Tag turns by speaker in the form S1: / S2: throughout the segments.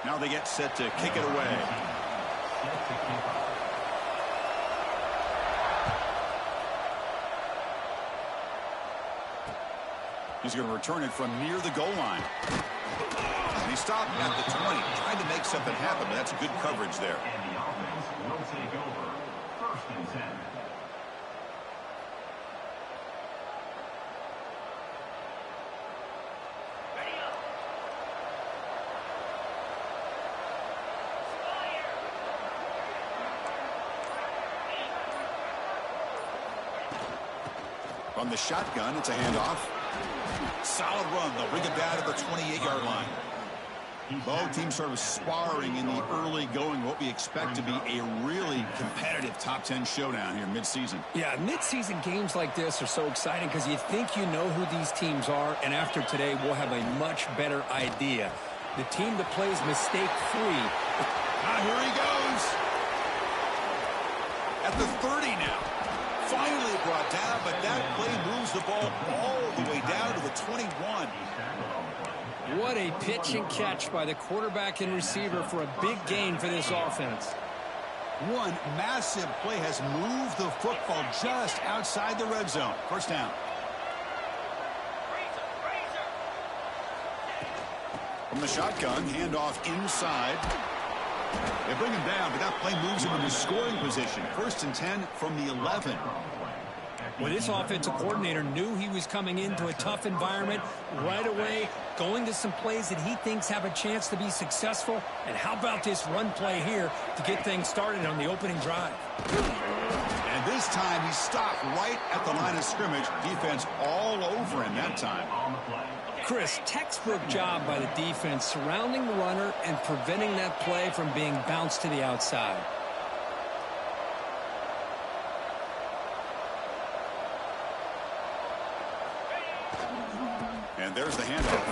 S1: Now they get set to kick it away. He's going to return it from near the goal line. And he stopped at the 20, trying to make something happen, but that's good coverage there.
S2: And the offense will take over 1st and 10.
S1: From the shotgun, it's a handoff. Solid run. They'll bring it down to the 28-yard line. Both teams sort of sparring in the early going, what we expect to be a really competitive top 10 showdown here mid-season.
S3: Yeah, mid-season games like this are so exciting because you think you know who these teams are, and after today, we'll have a much better idea. The team that plays mistake-free.
S1: Here he goes. At the 30 now. Finally brought down, but that play moves the ball all the way down to the 21.
S3: What a pitch and catch by the quarterback and receiver for a big gain for this offense.
S1: One massive play has moved the football just outside the red zone. First down. From the shotgun, handoff inside. They bring him down, but that play moves him into scoring position. 1st and 10 from the 11.
S3: Well, this offensive coordinator knew he was coming into a tough environment right away, going to some plays that he thinks have a chance to be successful. And how about this run play here to get things started on the opening drive?
S1: And this time he stopped right at the line of scrimmage. Defense all over him that time.
S3: Chris, textbook job by the defense surrounding the runner and preventing that play from being bounced to the outside.
S1: And there's the handoff.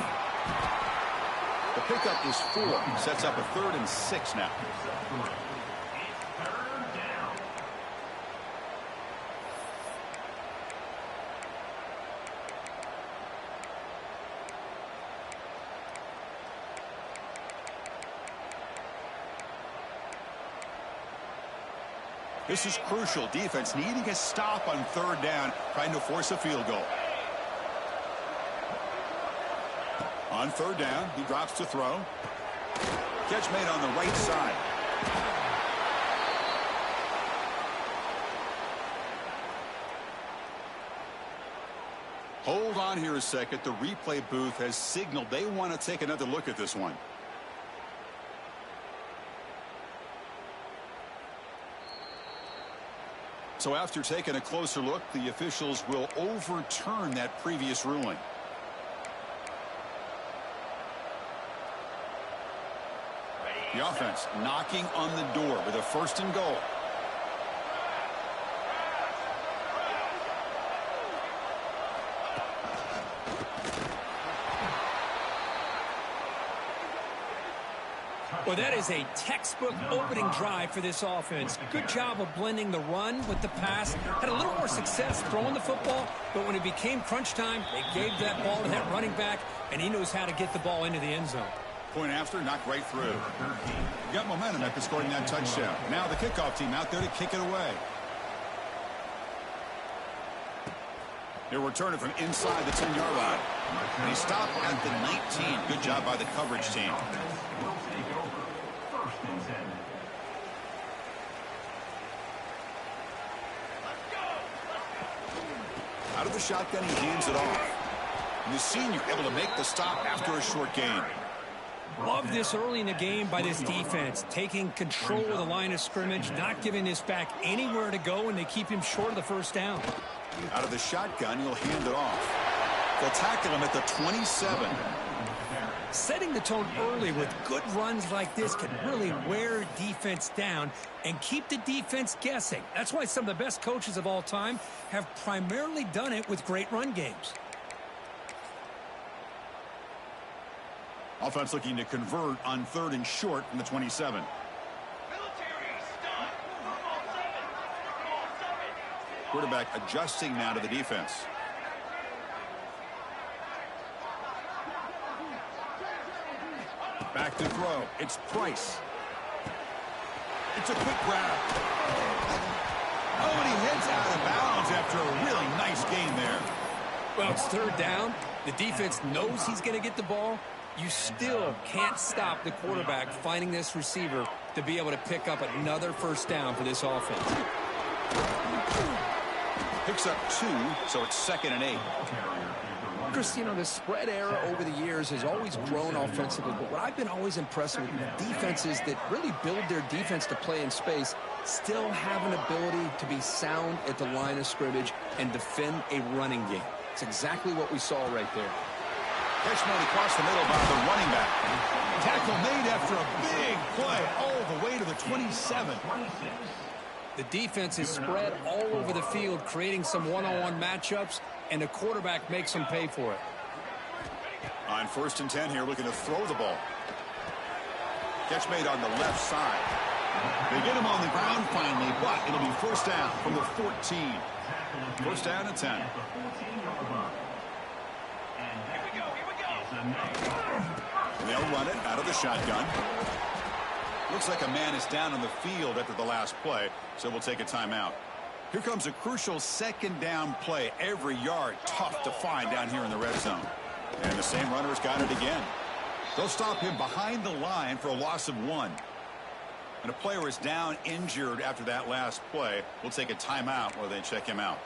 S1: The pickup is 4. Sets up a 3rd and 6 now. This is crucial. Defense needing a stop on 3rd down, trying to force a field goal. On 3rd down, he drops to throw. Catch made on the right side. Hold on here a second. The replay booth has signaled they want to take another look at this one. So after taking a closer look, the officials will overturn that previous ruling. The offense knocking on the door with a 1st and goal.
S3: Well, that is a textbook opening drive for this offense. Good job of blending the run with the pass. Had a little more success throwing the football, but when it became crunch time, they gave that ball to that running back, and he knows how to get the ball into the end zone.
S1: Point after, knocked right through. Got momentum after scoring that touchdown. Now the kickoff team out there to kick it away. They'll return it from inside the 10-yard line. And he stopped at the 19. Good job by the coverage team. Out of the shotgun, he hands it off. And the senior able to make the stop after a short gain.
S3: Love this early in the game by this defense, taking control of the line of scrimmage, not giving this back anywhere to go, and they keep him short of the 1st down.
S1: Out of the shotgun, he'll hand it off. They'll tackle him at the 27.
S3: Setting the tone early with good runs like this can really wear defense down and keep the defense guessing. That's why some of the best coaches of all time have primarily done it with great run games.
S1: Offense looking to convert on 3rd and short from the 27. Quarterback adjusting now to the defense. Back to throw. It's Price. It's a quick grab. Oh, and he heads out of bounds after a really nice gain there.
S3: Well, it's third down. The defense knows he's going to get the ball. You still can't stop the quarterback finding this receiver to be able to pick up another first down for this offense.
S1: Picks up 2, so it's 2nd and 8.
S3: Chris, you know, the spread era over the years has always grown offensively, but what I've been always impressed with defenses that really build their defense to play in space still have an ability to be sound at the line of scrimmage and defend a running game. It's exactly what we saw right there.
S1: Catch made across the middle by the running back. Tackle made after a big play all the way to the 27.
S3: The defense is spread all over the field, creating some one-on-one matchups, and the quarterback makes them pay for it.
S1: On 1st and 10 here, looking to throw the ball. Catch made on the left side. They get him on the ground finally, but it'll be first down from the 14. First down and 10. And they'll run it out of the shotgun. Looks like a man is down on the field after the last play, so we'll take a timeout. Here comes a crucial 2nd down play. Every yard tough to find down here in the red zone. And the same runner's got it again. They'll stop him behind the line for a loss of 1. And a player is down injured after that last play. We'll take a timeout while they check him out.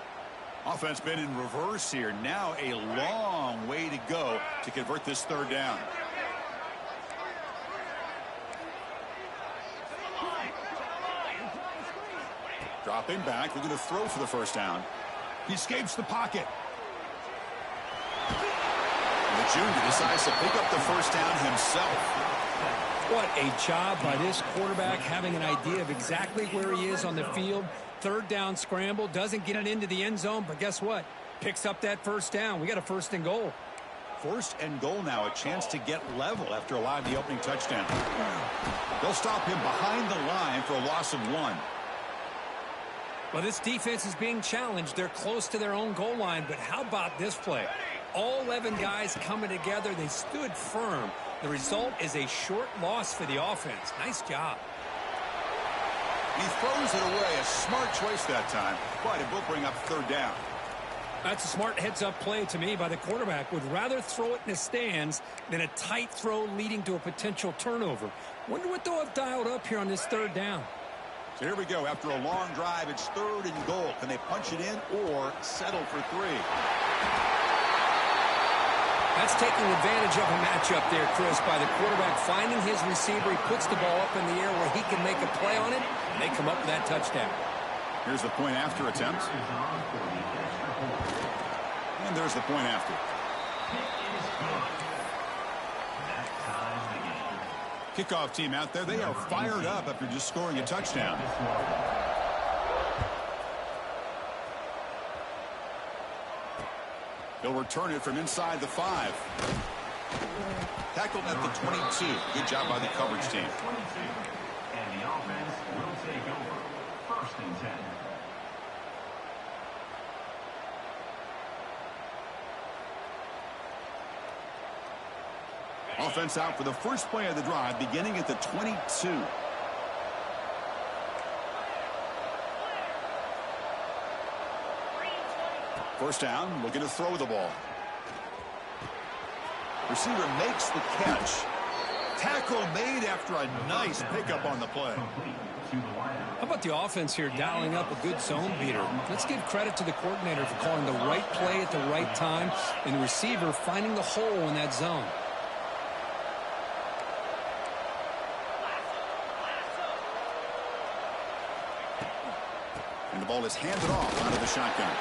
S1: Offense been in reverse here. Now a long way to go to convert this 3rd down. Dropping back, looking to throw for the first down. He escapes the pocket. And the junior decides to pick up the first down himself.
S3: What a job by this quarterback, having an idea of exactly where he is on the field. 3rd down scramble, doesn't get it into the end zone, but guess what? Picks up that first down. We got a 1st and goal.
S1: 1st and goal now, a chance to get level after allowing the opening touchdown. They'll stop him behind the line for a loss of 1.
S3: Well, this defense is being challenged. They're close to their own goal line, but how about this play? All 11 guys coming together. They stood firm. The result is a short loss for the offense. Nice job.
S1: He throws it away. A smart choice that time, but it will bring up 3rd down.
S3: That's a smart heads-up play to me by the quarterback. Would rather throw it in the stands than a tight throw leading to a potential turnover. Wonder what they'll have dialed up here on this 3rd down.
S1: So here we go. After a long drive, it's 3rd and goal. Can they punch it in or settle for 3?
S3: That's taking advantage of a matchup there, Chris, by the quarterback finding his receiver. He puts the ball up in the air where he can make a play on it, and they come up with that touchdown.
S1: Here's the point after attempt. And there's the point after. Kickoff team out there. They are fired up after just scoring a touchdown. He'll return it from inside the 5. Tackled at the 22. Good job by the coverage team.
S2: And the offense will take over. 1st and 10.
S1: Offense out for the first play of the drive, beginning at the 22. First down, looking to throw the ball. Receiver makes the catch. Tackle made after a nice pickup on the play.
S3: How about the offense here dialing up a good zone beater? Let's give credit to the coordinator for calling the right play at the right time and the receiver finding the hole in that zone.
S1: And the ball is handed off out of the shotgun.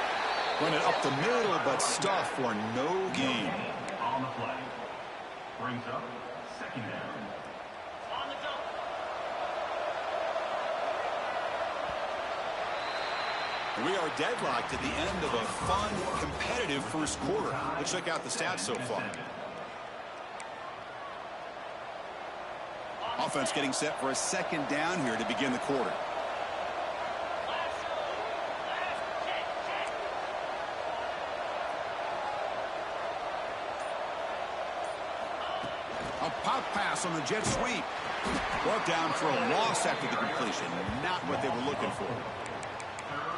S1: Run it up the middle, but stuff for no gain.
S2: On the play. Brings up 2nd down.
S1: We are deadlocked at the end of a fun, competitive first quarter. Let's check out the stats so far. Offense getting set for a 2nd down here to begin the quarter. A pop pass on the jet sweep. Brought down for a loss after the completion. Not what they were looking for.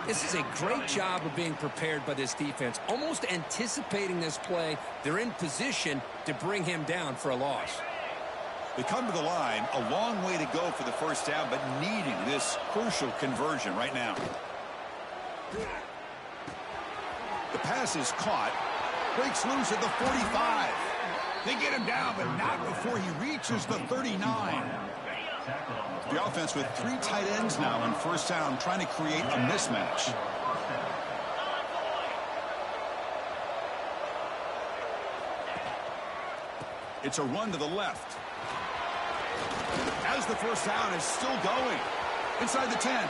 S3: This is a great job of being prepared by this defense. Almost anticipating this play, they're in position to bring him down for a loss.
S1: They come to the line, a long way to go for the first down, but needing this crucial conversion right now. The pass is caught. Breaks loose at the 45. They get him down, but not before he reaches the 39. The offense with 3 tight ends now on first down, trying to create a mismatch. It's a run to the left. As the first down is still going. Inside the 10.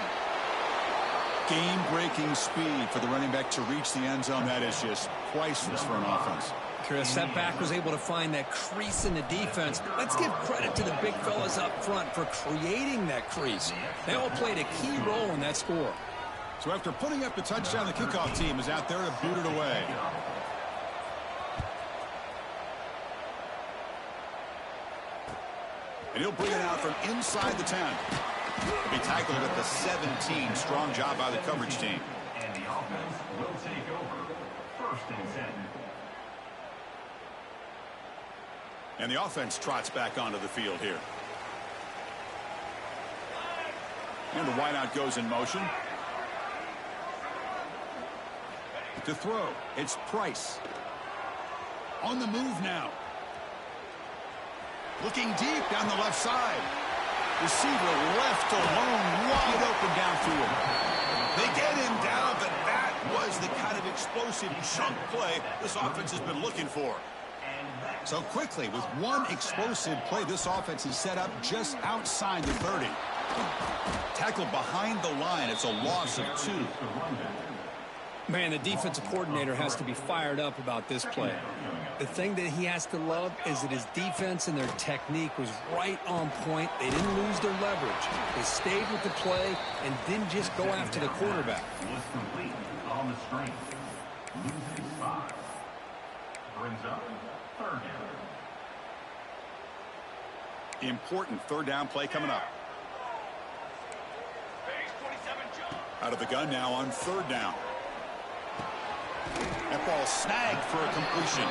S1: Game-breaking speed for the running back to reach the end zone. That is just priceless for an offense.
S3: Chris, that back was able to find that crease in the defense. Let's give credit to the big fellas up front for creating that crease. They all played a key role in that score.
S1: So after putting up the touchdown, the kickoff team is out there to boot it away. And he'll bring it out from inside the 10. He'll be tackled at the 17. Strong job by the coverage team.
S2: And the offense will take over. 1st and 10.
S1: And the offense trots back onto the field here. And the wideout goes in motion. To throw, it's Price. On the move now. Looking deep down the left side. Receiver left alone, wide open downfield. They get him down, but that was the kind of explosive chunk play this offense has been looking for. So quickly, with one explosive play, this offense is set up just outside the 30. Tackled behind the line. It's a loss of 2.
S3: Man, the defensive coordinator has to be fired up about this play. The thing that he has to love is that his defense and their technique was right on point. They didn't lose their leverage. They stayed with the play and didn't just go after the quarterback.
S2: Was complete on the screen. Losing 5. Brings up 3rd down.
S1: Important 3rd down play coming up. Out of the gun now on 3rd down. That ball snagged for a completion.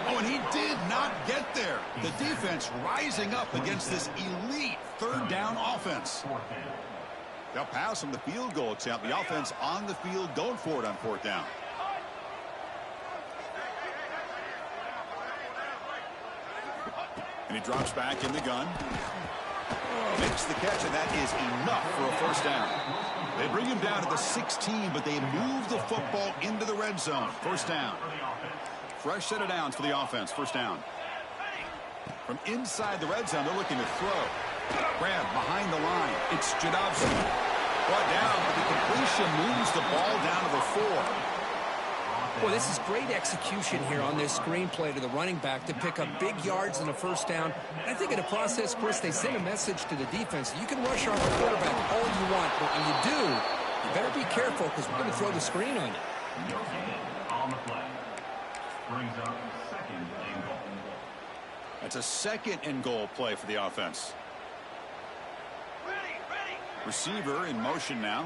S1: Oh, and he did not get there. The defense rising up against this elite 3rd down offense. They'll pass on the field goal attempt. The offense on the field going for it on 4th down. And he drops back in the gun. Makes the catch, and that is enough for a 1st down. They bring him down to the 16, but they move the football into the red zone. 1st down. Fresh set of downs for the offense. 1st down. From inside the red zone, they're looking to throw. Grab behind the line. It's Jadovsky. Brought down, but the completion moves the ball down to the 4.
S3: Boy, this is great execution here on this screenplay to the running back to pick up big yards in a 1st down. And I think in the process, Chris, they send a message to the defense. You can rush our quarterback all you want, but when you do, you better be careful because we're going to throw the screen on you.
S2: On the play. Brings up 2nd and goal.
S1: That's a 2nd and goal play for the offense. Receiver in motion now.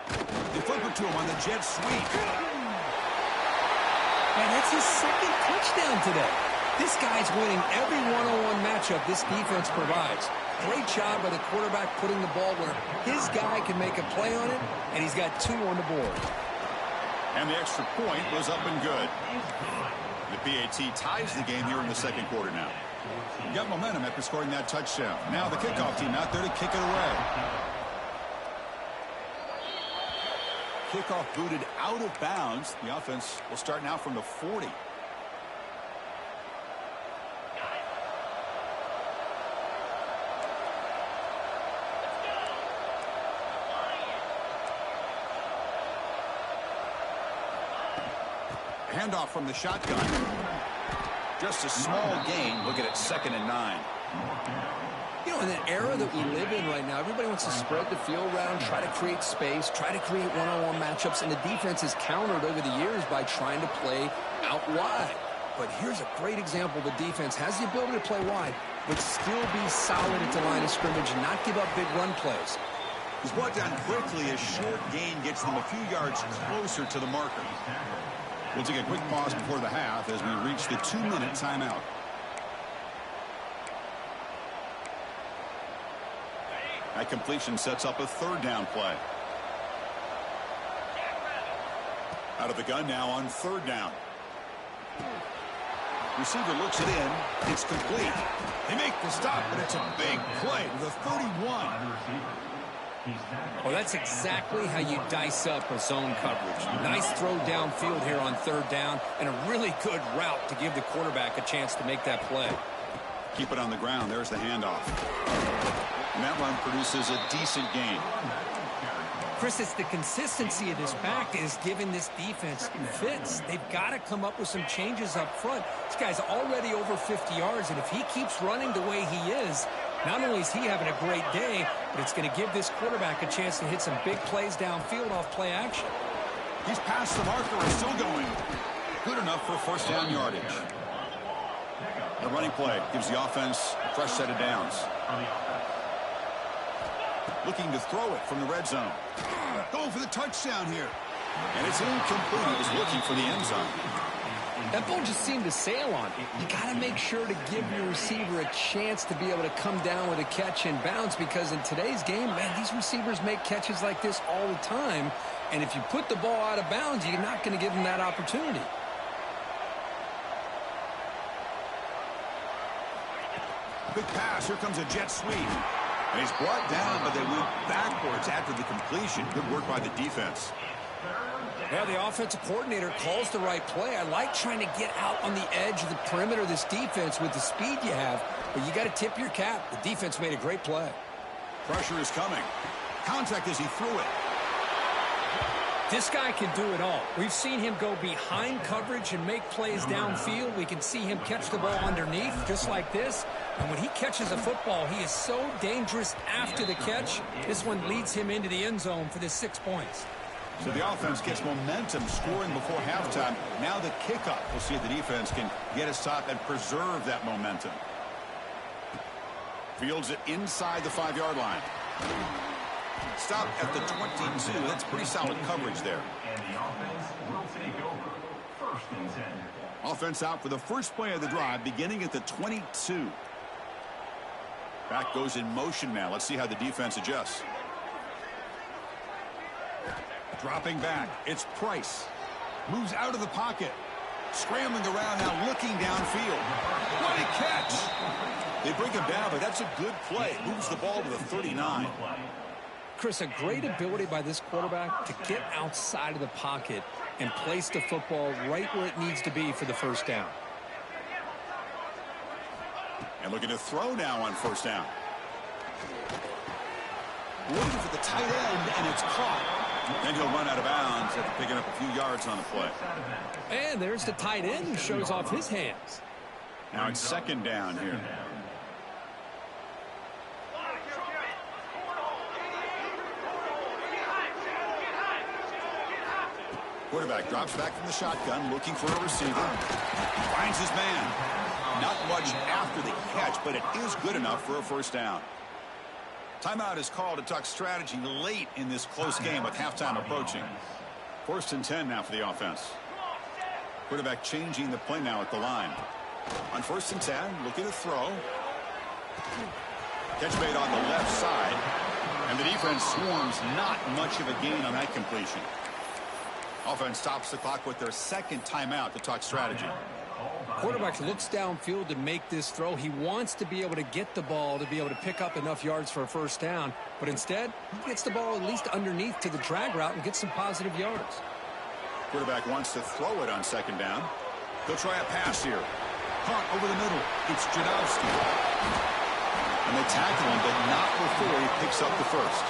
S1: They flip it to him on the jet sweep.
S3: And that's his 2nd touchdown today. This guy's winning every one-on-one matchup this defense provides. Great job by the quarterback putting the ball where his guy can make a play on it, and he's got 2 on the board.
S1: And the extra point was up and good. The PAT ties the game here in the 2nd quarter now. Got momentum after scoring that touchdown. Now the kickoff team out there to kick it away. Kickoff booted out of bounds. The offense will start now from the 40. Handoff from the shotgun. Just a small gain. Look at it, 2nd and 9.
S3: You know, in the era that we live in right now, everybody wants to spread the field around, try to create space, try to create one-on-one matchups, and the defense is countered over the years by trying to play out wide. but here's a great example. The defense has the ability to play wide, but still be solid at the line of scrimmage and not give up big run plays.
S1: He's brought down quickly. A short gain gets them a few yards closer to the marker. We'll take a quick pause before the half as we reach the 2-minute timeout. That completion sets up a third down play. Out of the gun now on third down. Receiver looks it in. It's complete. They make the stop, but it's a big play to the 31.
S3: Well, that's exactly how you dice up a zone coverage. Nice throw downfield here on third down, and a really good route to give the quarterback a chance to make that play.
S1: Keep it on the ground. There's the handoff. And that run produces a decent gain.
S3: Chris, it's the consistency of this back that is giving this defense fits. They've got to come up with some changes up front. This guy's already over 50 yards, and if he keeps running the way he is, not only is he having a great day, but it's going to give this quarterback a chance to hit some big plays downfield off play action.
S1: He's past the marker and still going. Good enough for first down yardage. The running play gives the offense a fresh set of downs. Looking to throw it from the red zone. Going for the touchdown here. And it's incomplete. He was looking for the end zone.
S3: That ball just seemed to sail on. You got to make sure to give your receiver a chance to be able to come down with a catch and bounce, because in today's game, man, these receivers make catches like this all the time. And if you put the ball out of bounds, you're not going to give them that opportunity.
S1: Big pass. Here comes a jet sweep. And he's brought down, but they went backwards after the completion. Good work by the defense.
S3: Yeah, the offensive coordinator calls the right play. I like trying to get out on the edge of the perimeter of this defense with the speed you have, but you got to tip your cap. The defense made a great play.
S1: Pressure is coming. Contact as he threw it.
S3: This guy can do it all. We've seen him go behind coverage and make plays downfield. We can see him catch the ball underneath, just like this. And when he catches a football, he is so dangerous after the catch. This one leads him into the end zone for the 6 points.
S1: So the offense gets momentum, scoring before halftime. Now the kickoff. We'll see if the defense can get a stop and preserve that momentum. Fields it inside the 5-yard line. Stop at the 22. That's pretty solid coverage there.
S2: And the offense will take over. First and 10.
S1: Offense out for the first play of the drive, beginning at the 22. Back goes in motion now. Let's see how the defense adjusts. Dropping back. It's Price. Moves out of the pocket. Scrambling around now, looking downfield. What a catch! They bring him down, but that's a good play. Moves the ball to the 39.
S3: Chris, a great ability by this quarterback to get outside of the pocket and place the football right where it needs to be for the first down.
S1: And looking to throw now on first down. Looking for the tight end, and it's caught. And he'll run out of bounds after picking up a few yards on the play.
S3: And there's the tight end who shows off his hands.
S1: Now it's second down here. Quarterback drops back from the shotgun, looking for a receiver. Finds his man. Not much after the catch, but it is good enough for a first down. Timeout is called to talk strategy late in this close game with halftime approaching. First and 10 now for the offense. Quarterback changing the play now at the line. On first and 10, looking to throw. Catch made on the left side. And the defense swarms, not much of a gain on that completion. Offense stops the clock with their second timeout to talk strategy.
S3: Quarterback looks downfield to make this throw. He wants to be able to get the ball to be able to pick up enough yards for a first down. But instead, he gets the ball at least underneath to the drag route and gets some positive yards.
S1: Quarterback wants to throw it on second down. He'll try a pass here. Caught over the middle. It's Janowski. And they tackle him, but not before he picks up the first.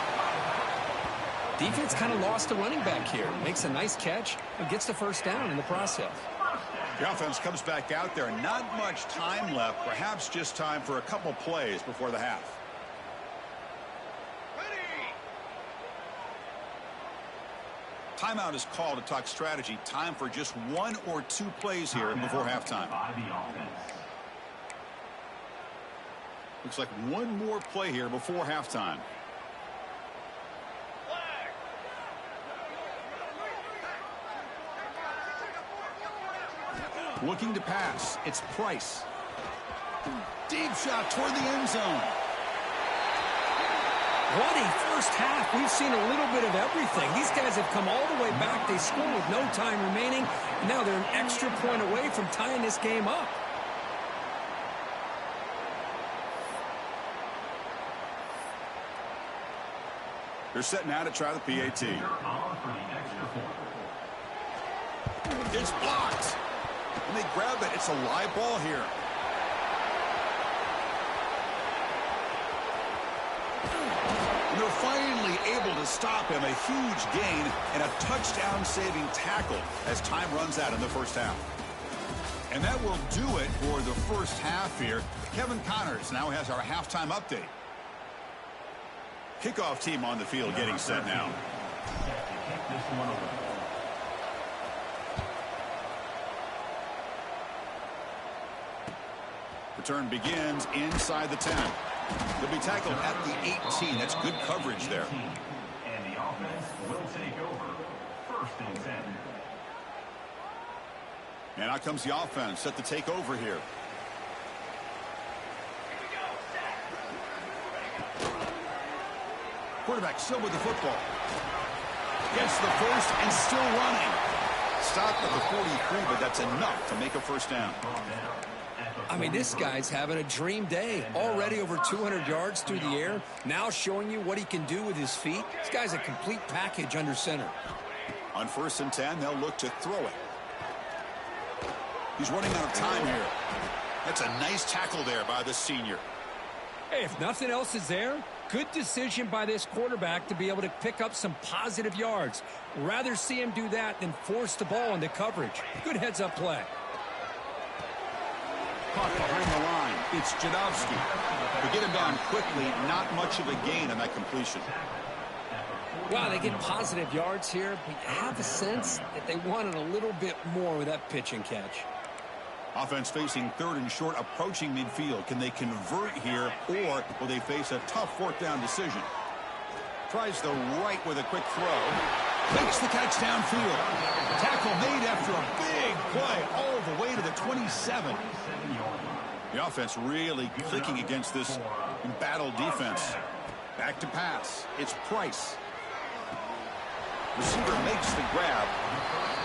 S3: Defense kind of lost the running back here. Makes a nice catch and gets the first down in the process.
S1: The offense comes back out there. Not much time left. Perhaps just time for a couple plays before the half. Timeout is called to talk strategy. Time for just 1 or 2 plays here before halftime. Looks like one more play here before halftime. Looking to pass. It's Price. Deep shot toward the end zone.
S3: What a first half. We've seen a little bit of everything. These guys have come all the way back. They score with no time remaining. And now they're an extra point away from tying this game up.
S1: They're setting out to try the PAT. It's blocked. And they grab it. It's a live ball here. And they're finally able to stop him. A huge gain and a touchdown-saving tackle as time runs out in the first half. And that will do it for the first half here. Kevin Connors now has our halftime update. Kickoff team on the field getting set now. Return begins inside the 10. They'll be tackled at the 18. That's good coverage there.
S2: And the offense will take over. 1st and 10.
S1: And out comes the offense set to take over here. Quarterback still with the football. Gets the first and still running. Stopped at the 43, but that's enough to make a first down.
S3: I mean, this guy's having a dream day. Already over 200 yards through the air. Now showing you what he can do with his feet. This guy's a complete package under center.
S1: On 1st and 10, they'll look to throw it. He's running out of time here. That's a nice tackle there by the senior.
S3: Hey, if nothing else is there, good decision by this quarterback to be able to pick up some positive yards. Rather see him do that than force the ball into coverage. Good heads-up play.
S1: Caught behind the line. It's Jadowski. They get him down quickly. Not much of a gain on that completion.
S3: Wow, they get positive yards here, but you have a sense that they wanted a little bit more with that pitch and catch.
S1: Offense facing 3rd and short, approaching midfield. Can they convert here, or will they face a tough 4th down decision? Tries the right with a quick throw. Makes the catch downfield. Tackle made after a big play all the way to the 27. The offense really clicking against this embattled defense. Back to pass. It's Price. Receiver makes the grab.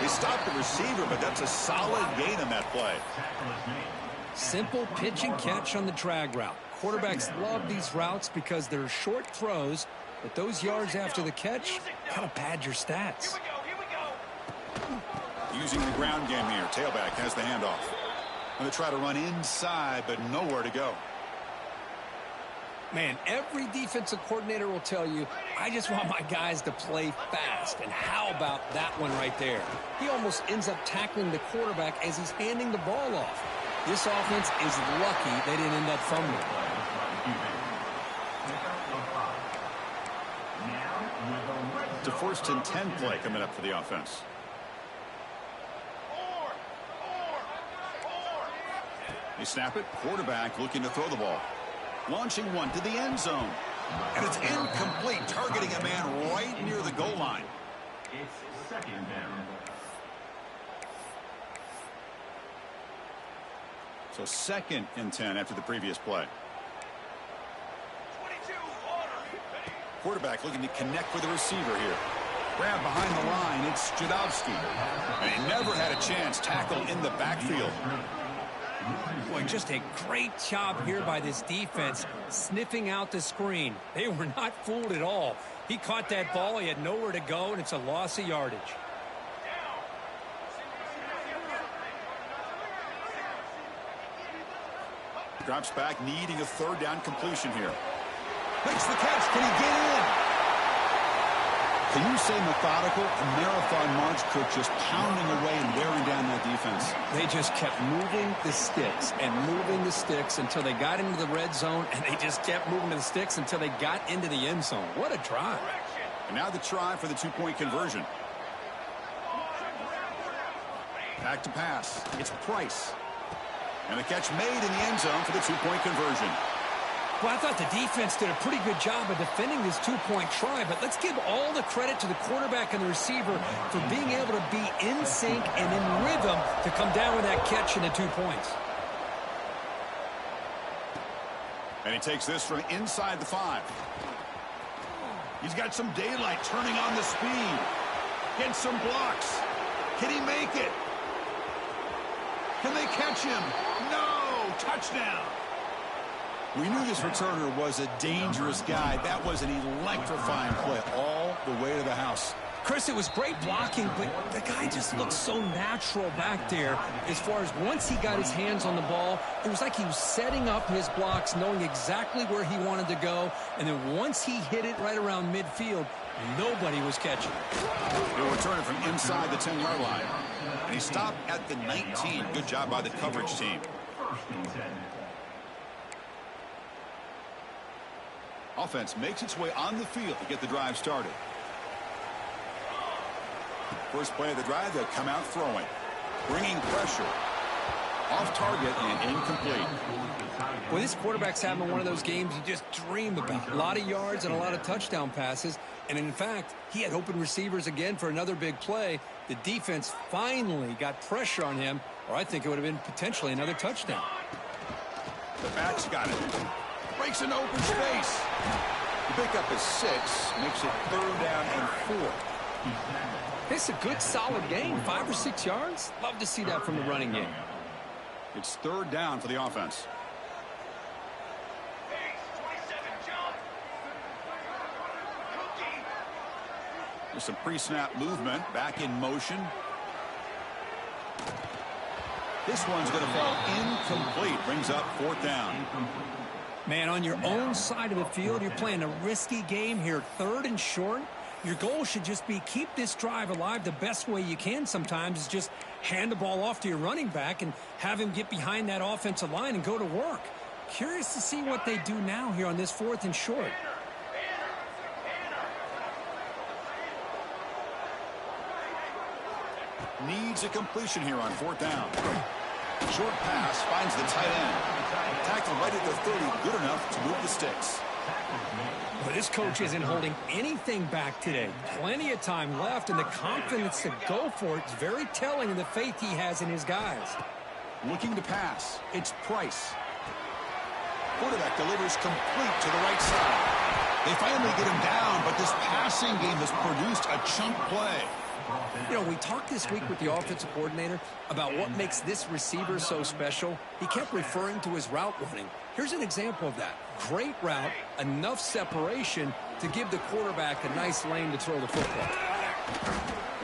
S1: They stop the receiver, but that's a solid gain on that play.
S3: Simple pitch and catch on the drag route. Quarterbacks love these routes because they're short throws, but those yards after the catch kind of pad your stats.
S1: Using the ground game here. Tailback has the handoff. Going to try to run inside, but nowhere to go.
S3: Man, every defensive coordinator will tell you, I just want my guys to play fast. And how about that one right there? He almost ends up tackling the quarterback as he's handing the ball off. This offense is lucky they didn't end up fumbling.
S1: It's a 1st and 10 play coming up for the offense. They snap it. Quarterback looking to throw the ball. Launching one to the end zone. And it's incomplete, targeting a man right near the goal line.
S2: It's 2nd down.
S1: So 2nd and 10 after the previous play. Quarterback looking to connect with the receiver here. Grab behind the line. It's Jadowski. And he never had a chance. Tackle in the backfield.
S3: Boy, just a great job here by this defense, sniffing out the screen. They were not fooled at all. He caught that ball, he had nowhere to go, and it's a loss of yardage.
S1: Drops back, needing a 3rd down completion here. Makes the catch. Can he get in? Can you say methodical? A marathon march, Kirk, just pounding away and wearing down that defense.
S3: They just kept moving the sticks and moving the sticks until they got into the red zone, and they just kept moving the sticks until they got into the end zone. What a drive.
S1: And now the try for the 2-point conversion. Back to pass. It's Price. And a catch made in the end zone for the two-point conversion.
S3: Well, I thought the defense did a pretty good job of defending this two-point try, but let's give all the credit to the quarterback and the receiver for being able to be in sync and in rhythm to come down with that catch and the 2 points.
S1: And he takes this from inside the 5. He's got some daylight turning on the speed. Gets some blocks. Can he make it? Can they catch him? No! Touchdown! We knew this returner was a dangerous guy. That was an electrifying play all the way to the house.
S3: Chris, it was great blocking, but the guy just looked so natural back there. As far as once he got his hands on the ball, it was like he was setting up his blocks, knowing exactly where he wanted to go. And then once he hit it right around midfield, nobody was catching it.
S1: He'll return it from inside the 10-yard line. And he stopped at the 19. Good job by the coverage team. Offense makes its way on the field to get the drive started. First play of the drive, they'll come out throwing. Bringing pressure. Off target and incomplete.
S3: Well, this quarterback's having one of those games you just dream about. A lot of yards and a lot of touchdown passes. And in fact, he had open receivers again for another big play. The defense finally got pressure on him, or I think it would have been potentially another touchdown.
S1: The back's got it. Breaks an open space. The pickup is 6. Makes it 3rd down and 4.
S3: It's a good, solid game. 5 or 6 yards. Love to see that from the running game.
S1: It's 3rd down for the offense. There's some pre-snap movement. Back in motion. This one's going to fall incomplete. Brings up 4th down.
S3: Man, on your own side of the field, you're playing a risky game here. 3rd and short. Your goal should just be keep this drive alive the best way you can sometimes is just hand the ball off to your running back and have him get behind that offensive line and go to work. Curious to see what they do now here on this 4th and short.
S1: Needs a completion here on 4th down. Short pass finds the tight end. Tackle right at the 30, good enough to move the sticks.
S3: Well, this coach isn't holding anything back today. Plenty of time left, and the confidence to go for it is very telling of the faith he has in his guys.
S1: Looking to pass. It's Price. Quarterback delivers complete to the right side. They finally get him down, but this passing game has produced a chunk play.
S3: You know, we talked this week with the offensive coordinator about what makes this receiver so special. He kept referring to his route running. Here's an example of that. Great route, enough separation to give the quarterback a nice lane to throw the football.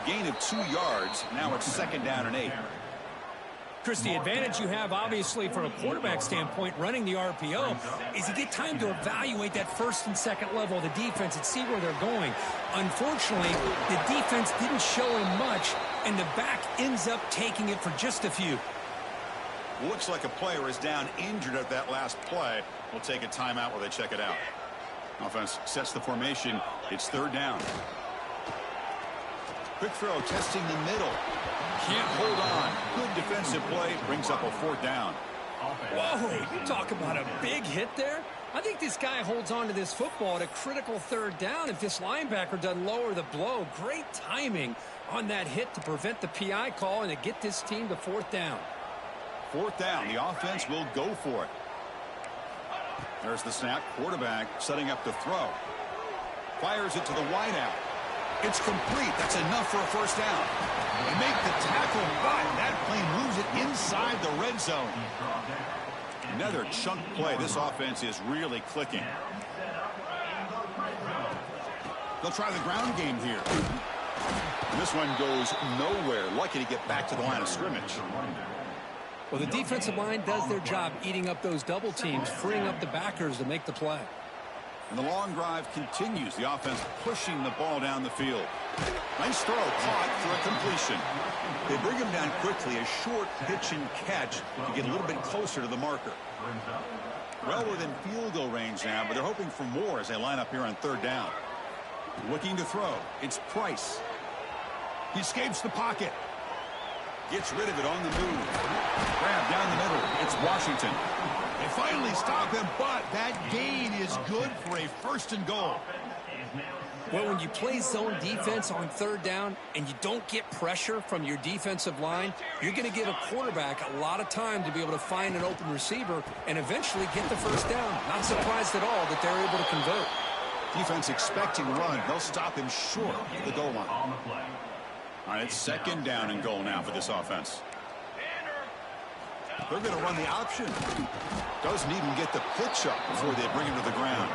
S1: A gain of 2 yards. Now it's 2nd down and 8.
S3: Chris, the advantage you have, obviously, from a quarterback standpoint, running the RPO, is you get time to evaluate that 1st and 2nd level of the defense and see where they're going. Unfortunately, the defense didn't show him much, and the back ends up taking it for just a few.
S1: Looks like a player is down injured at that last play. We'll take a timeout while they check it out. Offense sets the formation. It's 3rd down. Quick throw testing the middle. Can't hold on. Good defensive play. Brings up a 4th down.
S3: Whoa, you talk about a big hit there. I think this guy holds on to this football at a critical 3rd down if this linebacker doesn't lower the blow. Great timing on that hit to prevent the PI call and to get this team to 4th down.
S1: 4th down. The offense will go for it. There's the snap. Quarterback setting up to throw. Fires it to the wideout. It's complete. That's enough for a 1st down. They make the tackle, but that play moves it inside the red zone. Another chunk play. This offense is really clicking. They'll try the ground game here. And this one goes nowhere. Lucky to get back to the line of scrimmage.
S3: Well, the defensive line does their job eating up those double teams, freeing up the backers to make the play.
S1: And the long drive continues. The offense pushing the ball down the field. Nice throw caught for a completion. They bring him down quickly. A short pitch and catch to get a little bit closer to the marker. Well within field goal range now, but they're hoping for more as they line up here on 3rd down. Looking to throw. It's Price. He escapes the pocket. Gets rid of it on the move. Grab down the middle. It's Washington. They finally stop him, but that gain is good for a 1st and goal.
S3: Well, when you play zone defense on 3rd down and you don't get pressure from your defensive line, you're going to give a quarterback a lot of time to be able to find an open receiver and eventually get the 1st down. Not surprised at all that they're able to convert.
S1: Defense expecting run. They'll stop him short of the goal line. All right, it's 2nd down and goal now for this offense. They're going to run the option. Doesn't even get the pitch up before they bring him to the ground.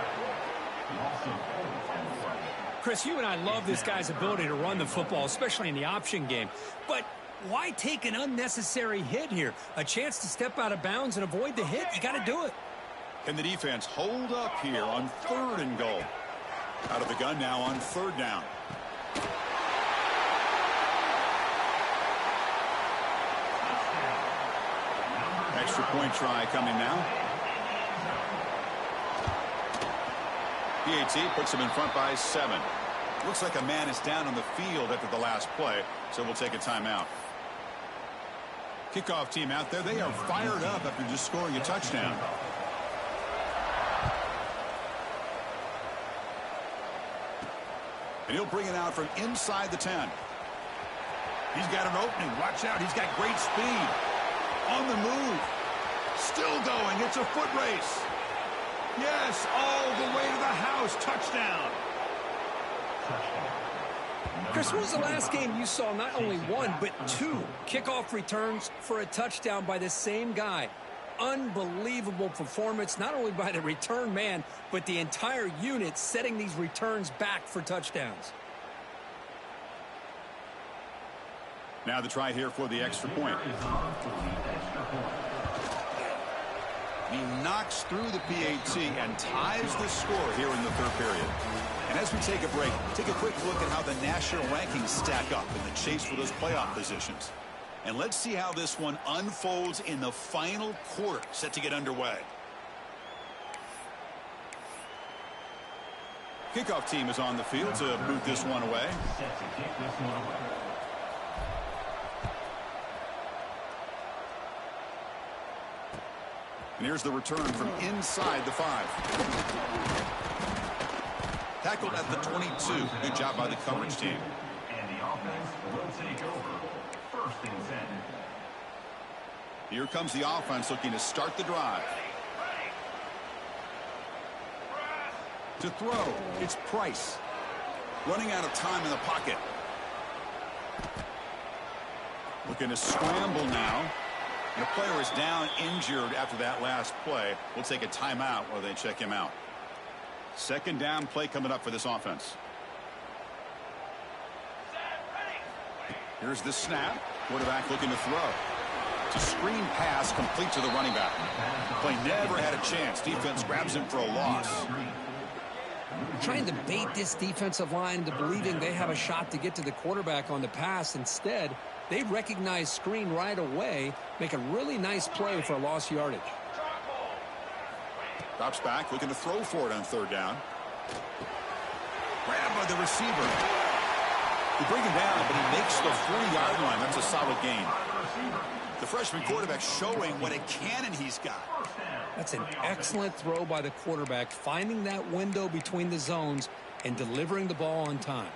S3: Chris, you and I love this guy's ability to run the football, especially in the option game. But why take an unnecessary hit here? A chance to step out of bounds and avoid the hit. You got to do it.
S1: Can the defense hold up here on 3rd and goal? Out of the gun now on 3rd down. Extra point try coming now. PAT puts him in front by 7. Looks like a man is down on the field after the last play, so we'll take a timeout. Kickoff team out there, they are fired up after just scoring a touchdown. And he'll bring it out from inside the 10. He's got an opening. Watch out. He's got great speed. On the move. Still going. It's a foot race. Yes, all the way to the house. Touchdown.
S3: Chris, when was the last game you saw not only 1, but 2 kickoff returns for a touchdown by the same guy? Unbelievable performance, not only by the return man, but the entire unit setting these returns back for touchdowns.
S1: Now the try here for the extra point. He knocks through the PAT and ties the score here in the 3rd period. And as we take a break, take a quick look at how the national rankings stack up in the chase for those playoff positions. And let's see how this one unfolds in the final quarter set to get underway. Kickoff team is on the field to boot this one away. And here's the return from inside the 5. Tackled at the 22. Good job by the coverage team.
S2: And the offense will take over. 1st and 10.
S1: Here comes the offense looking to start the drive. To throw, it's Price. Running out of time in the pocket. Looking to scramble now. And the player is down injured after that last play. We'll take a timeout while they check him out. 2nd down play coming up for this offense. Here's the snap. Quarterback looking to throw. It's a screen pass complete to the running back. Play never had a chance. Defense grabs him for a loss.
S3: Trying to bait this defensive line into believing they have a shot to get to the quarterback on the pass. Instead, they recognize screen right away, make a really nice play for a lost yardage.
S1: Drops back, looking to throw for it on 3rd down. Grabbed by the receiver. They bring him down, but he makes the 40-yard line. That's a solid gain. The freshman quarterback showing what a cannon he's got.
S3: That's an excellent throw by the quarterback, finding that window between the zones and delivering the ball on time.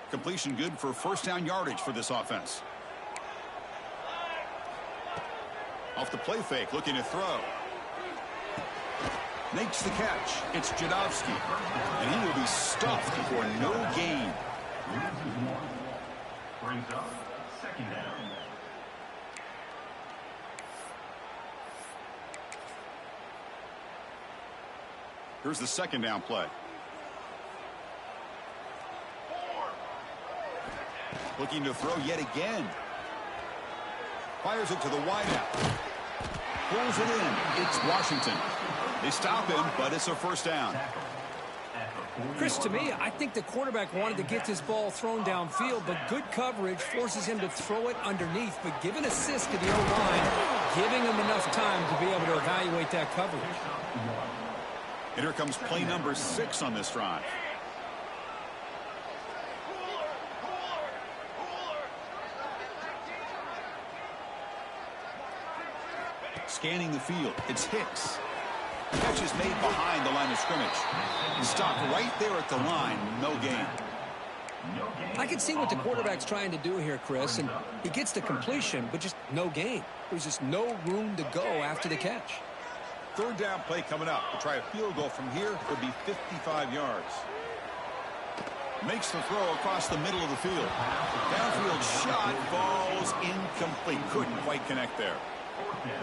S1: Completion good for 1st down yardage for this offense. Off the play fake, looking to throw. Makes the catch. It's Jadovsky. And he will be stuffed for no gain.
S2: Brings up 2nd down.
S1: Here's the 2nd down play. Looking to throw yet again. Fires it to the wideout. Pulls it in. It's Washington. They stop him, but it's a 1st down.
S3: Chris, to me, I think the quarterback wanted to get this ball thrown downfield, but good coverage forces him to throw it underneath. But give an assist to the O-line, giving him enough time to be able to evaluate that coverage.
S1: And here comes play number 6 on this drive. Scanning the field, it's Hicks. Catch is made behind the line of scrimmage. Stopped right there at the line, no gain.
S3: I can see what the quarterback's trying to do here, Chris, and he gets the completion, but just no gain. There's just no room to go after the catch.
S1: Third down play coming up. To try a field goal from here would be 55 yards. Makes the throw across the middle of the field. Downfield shot falls incomplete. Couldn't quite connect there.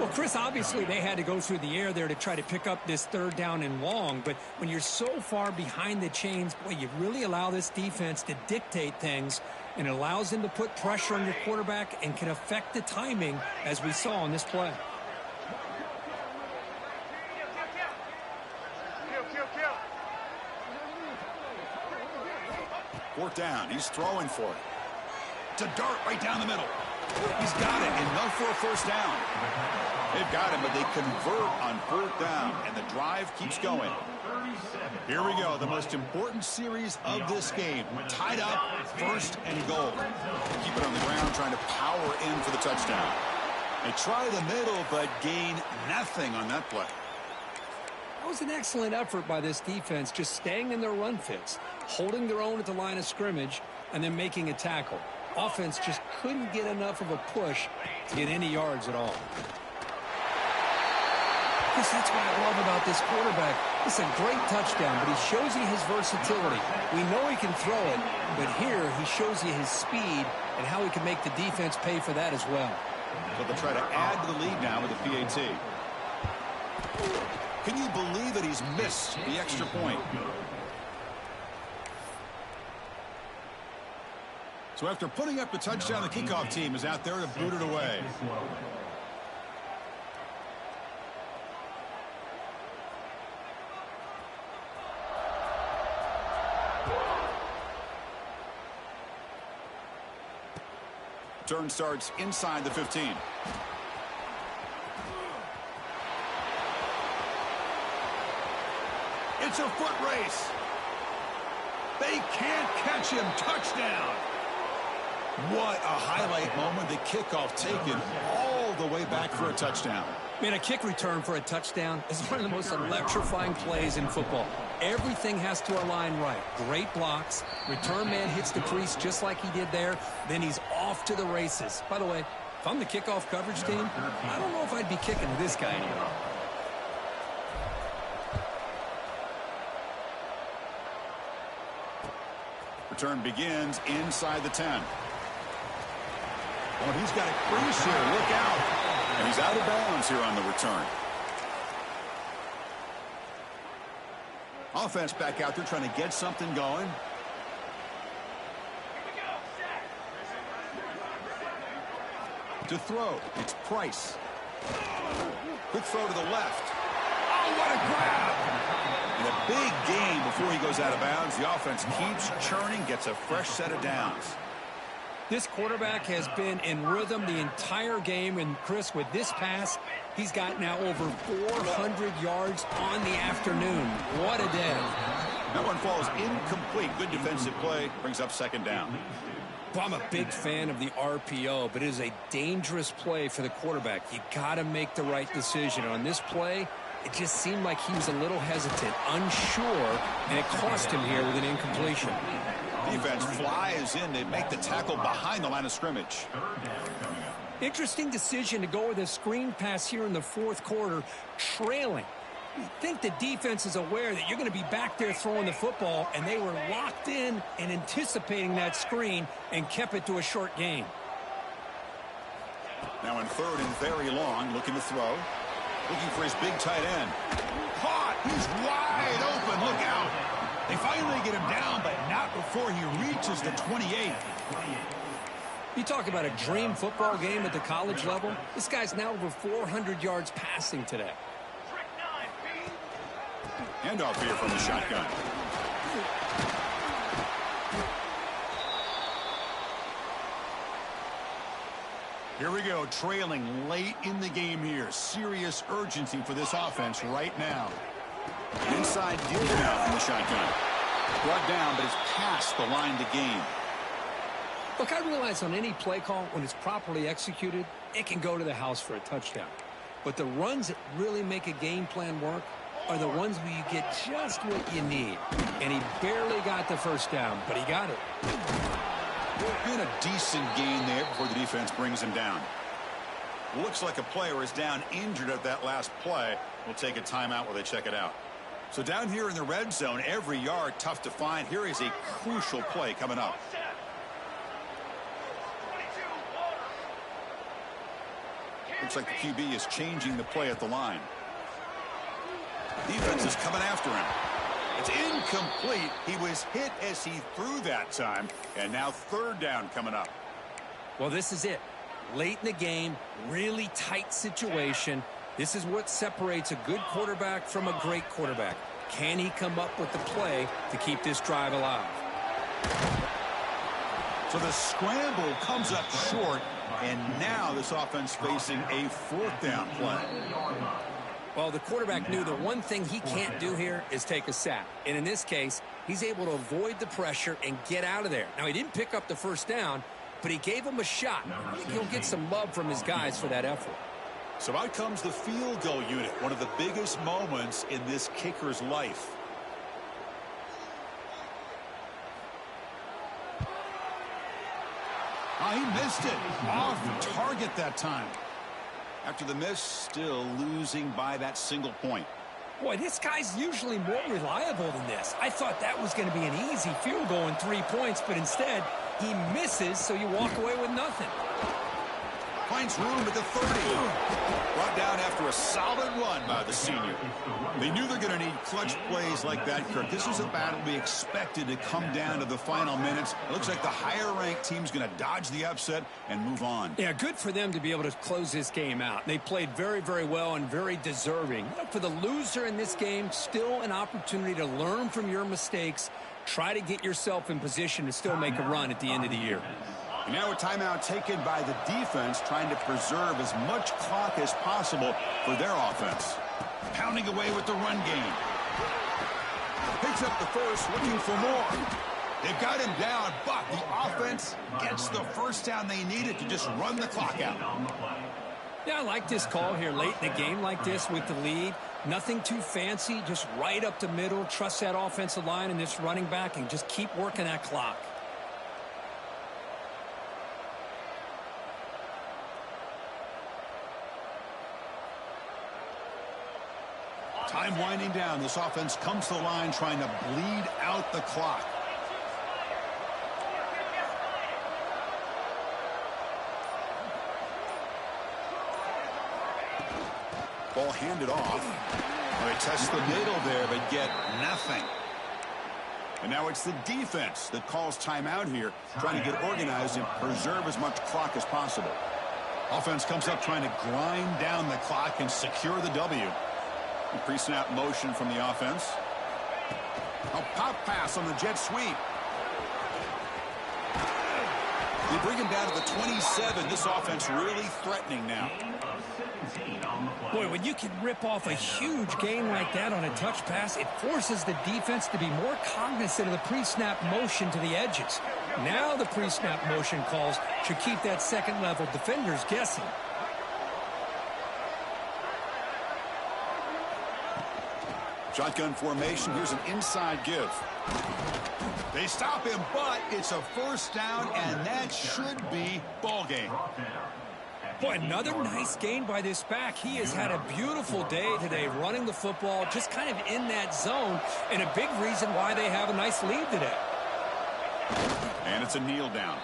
S3: Well, Chris, obviously they had to go through the air there to try to pick up this third down and long, but when you're so far behind the chains, boy, you really allow this defense to dictate things, and it allows them to put pressure on your quarterback and can affect the timing, as we saw on this play.
S1: Fourth down, he's throwing for it. It's a dart right down the middle. He's got it, enough for a first down. They've got him, but they convert on fourth down, and the drive keeps going. Here we go, the most important series of this game. Tied up, first and goal. Keep it on the ground, trying to power in for the touchdown. They try the middle, but gain nothing on that play.
S3: That was an excellent effort by this defense, just staying in their run fits, holding their own at the line of scrimmage, and then making a tackle. Offense just couldn't get enough of a push to get any yards at all. Chris, that's what I love about this quarterback. It's a great touchdown, but he shows you his versatility. We know he can throw it, but here he shows you his speed and how he can make the defense pay for that as well.
S1: So they'll try to add to the lead now with the PAT. Can you believe that he's missed the extra point? So after putting up the touchdown, the kickoff team is out there to boot it away. Turn starts inside the 15. It's a foot race. They can't catch him. Touchdown. What a highlight moment. The kickoff taken all the way back for a touchdown.
S3: Man, a kick return for a touchdown is one of the most electrifying plays in football. Everything has to align right. Great blocks. Return man hits the crease just like he did there. Then he's off to the races. By the way, if I'm the kickoff coverage team, I don't know if I'd be kicking to this guy anymore.
S1: Return begins inside the 10. Oh, he's got a crease here. Look out. And he's out of bounds here on the return. Offense back out there trying to get something going. To throw, it's Price. Quick throw to the left. Oh, what a grab! And a big gain before he goes out of bounds. The offense keeps churning, gets a fresh set of downs.
S3: This quarterback has been in rhythm the entire game, and Chris, with this pass, he's got now over 400 yards on the afternoon. What a day.
S1: That one falls incomplete. Good defensive play. Brings up second down.
S3: Well, I'm a big fan of the RPO, but it is a dangerous play for the quarterback. You got to make the right decision. On this play, it just seemed like he was a little hesitant, unsure, and it cost him here with an incompletion.
S1: Defense flies in. They make the tackle behind the line of scrimmage.
S3: Interesting decision to go with a screen pass here in the fourth quarter, trailing. You think the defense is aware that you're going to be back there throwing the football, and they were locked in and anticipating that screen and kept it to a short gain.
S1: Now in third and very long, looking to throw. Looking for his big tight end. Caught! He's wide open. Look out! They finally get him down, but not before he reaches the 28.
S3: You talk about a dream football game at the college level. This guy's now over 400 yards passing today.
S1: Handoff here from the shotgun. Here we go, trailing late in the game here. Serious urgency for this offense right now. Inside deal now from the shotgun. Brought down, but it's past the line to gain.
S3: Look, I realize on any play call, when it's properly executed, it can go to the house for a touchdown. But the runs that really make a game plan work are the ones where you get just what you need. And he barely got the first down, but he got it.
S1: Doing a decent gain there before the defense brings him down. Looks like a player is down injured at that last play. We'll take a timeout while they check it out. So down here in the red zone, every yard tough to find. Here is a crucial play coming up. Looks like the QB is changing the play at the line. Defense is coming after him. It's incomplete. He was hit as he threw that time. And now third down coming up.
S3: Well, this is it. Late in the game, really tight situation. This is what separates a good quarterback from a great quarterback. Can he come up with the play to keep this drive alive?
S1: So the scramble comes up short, and now this offense facing a fourth down play.
S3: Well, the quarterback knew the one thing he can't do here is take a sack. And in this case, he's able to avoid the pressure and get out of there. Now, he didn't pick up the first down, but he gave him a shot. I think he'll get some love from his guys for that effort.
S1: So out comes the field goal unit, one of the biggest moments in this kicker's life. Oh, he missed it. Off target that time. After the miss, still losing by that single point.
S3: Boy, this guy's usually more reliable than this. I thought that was going to be an easy field goal in 3 points, but instead, he misses, so you walk away with nothing.
S1: Finds room at the 30. Brought down after a solid run by the senior. They knew they're going to need clutch plays like that, Kirk. This is a battle we expected to come down to the final minutes. It looks like the higher-ranked team's going to dodge the upset and move on.
S3: Yeah, good for them to be able to close this game out. They played very, very well and very deserving. You know, for the loser in this game, still an opportunity to learn from your mistakes. Try to get yourself in position to still make a run at the end of the year.
S1: And now a timeout taken by the defense, trying to preserve as much clock as possible for their offense. Pounding away with the run game. Picks up the first, looking for more. They've got him down, but the offense gets the first down they needed to just run the clock out.
S3: Yeah, I like this call here late in the game like this with the lead. Nothing too fancy, just right up the middle. Trust that offensive line and this running back and just keep working that clock.
S1: Time winding down. This offense comes to the line trying to bleed out the clock. Ball handed off. They test the middle there, but get nothing. And now it's the defense that calls timeout here, trying to get organized and preserve as much clock as possible. Offense comes up trying to grind down the clock and secure the W. Pre-snap motion from the offense. A pop pass on the jet sweep. They bring him down to the 27. This offense really threatening now.
S3: Boy, when you can rip off a huge gain like that on a touch pass, it forces the defense to be more cognizant of the pre-snap motion to the edges. Now the pre-snap motion calls should keep that second-level defenders guessing.
S1: Shotgun formation. Here's an inside give. They stop him, but it's a first down, and that should be ball game.
S3: Boy, another nice gain by this back. He has had a beautiful day today running the football, just kind of in that zone, and a big reason why they have a nice lead today.
S1: And it's a kneel down.